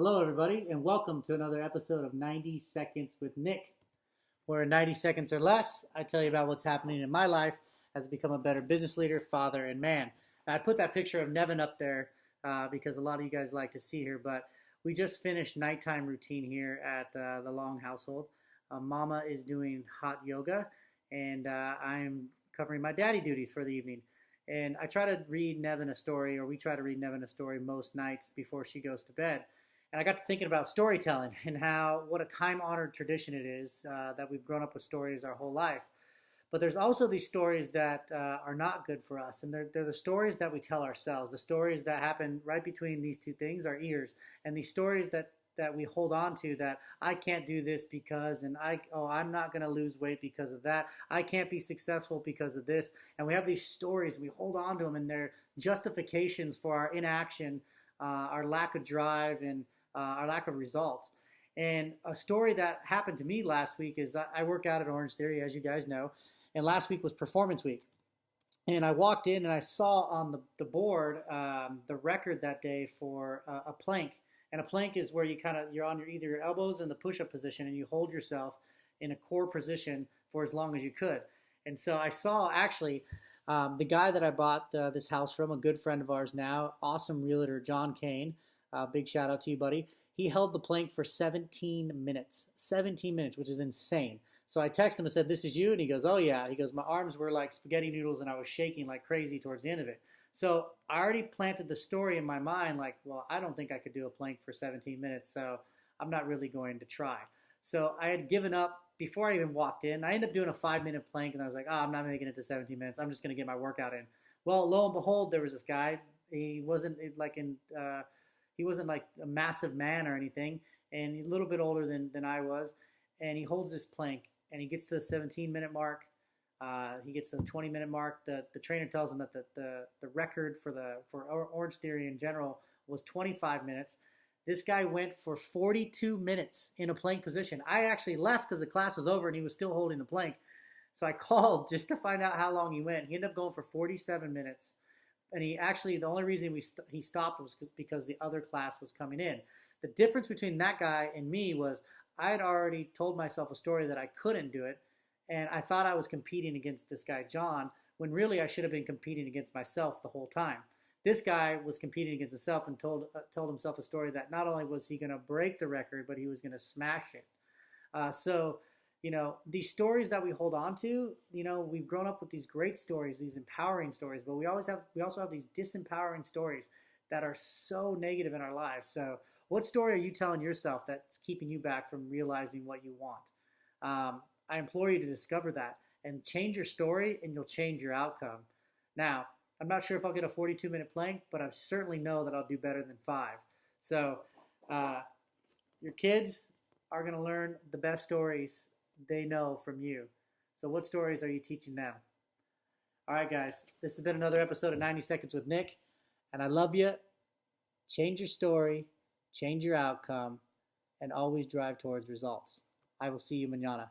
Hello, everybody, and welcome to another episode of 90 Seconds with Nick, where in 90 seconds or less, I tell you about what's happening in my life as I become a better business leader, father, and man. Now, I put that picture of Nevin up there because a lot of you guys like to see her, but we just finished nighttime routine here at the Long household. Mama is doing hot yoga, and I am covering my daddy duties for the evening. And I try to read Nevin a story, or we try to read Nevin a story most nights before she goes to bed. And I got to thinking about storytelling and how what a time-honored tradition it is that we've grown up with stories our whole life. But there's also these stories that are not good for us, and they're the stories that we tell ourselves, the stories that happen right between these two things, our ears, and these stories that we hold on to that I can't do this because, and I'm not going to lose weight because of that. I can't be successful because of this. And we have these stories, and we hold on to them, and they're justifications for our inaction, our lack of drive, and our lack of results. And a story that happened to me last week is I work out at Orange Theory, as you guys know, and last week was Performance Week. And I walked in and I saw on the board the record that day for a plank. And a plank is where you're on either your elbows in the push-up position and you hold yourself in a core position for as long as you could. And so I saw actually the guy that I bought this house from, a good friend of ours now, awesome realtor, John Kane. Big shout out to you, buddy. He held the plank for 17 minutes. 17 minutes, which is insane. So I texted him and said, "This is you?" And he goes, "Oh, yeah." He goes, "My arms were like spaghetti noodles and I was shaking like crazy towards the end of it." So I already planted the story in my mind like, well, I don't think I could do a plank for 17 minutes, so I'm not really going to try. So I had given up before I even walked in. I ended up doing a 5-minute plank, and I was like, I'm not making it to 17 minutes. I'm just going to get my workout in. Well, lo and behold, there was this guy. He wasn't like a massive man or anything, and a little bit older than I was. And he holds this plank, and he gets to the 17-minute mark. He gets to the 20-minute mark. The trainer tells him that the record for Orange Theory in general was 25 minutes. This guy went for 42 minutes in a plank position. I actually left because the class was over and he was still holding the plank. So I called just to find out how long he went. He ended up going for 47 minutes. And the only reason he stopped was because the other class was coming in. The difference between that guy and me was I had already told myself a story that I couldn't do it, and I thought I was competing against this guy, John, when really I should have been competing against myself the whole time. This guy was competing against himself and told himself a story that not only was he going to break the record, but he was going to smash it. So these stories that we hold on to, we've grown up with these great stories, these empowering stories, but we also have these disempowering stories that are so negative in our lives. So what story are you telling yourself that's keeping you back from realizing what you want? I implore you to discover that and change your story, and you'll change your outcome. Now, I'm not sure if I'll get a 42-minute plank, but I certainly know that I'll do better than 5. So your kids are going to learn the best stories they know from you. So what stories are you teaching them? All right, guys, this has been another episode of 90 Seconds with Nick, and I love you. Change your story, change your outcome, and always drive towards results. I will see you mañana.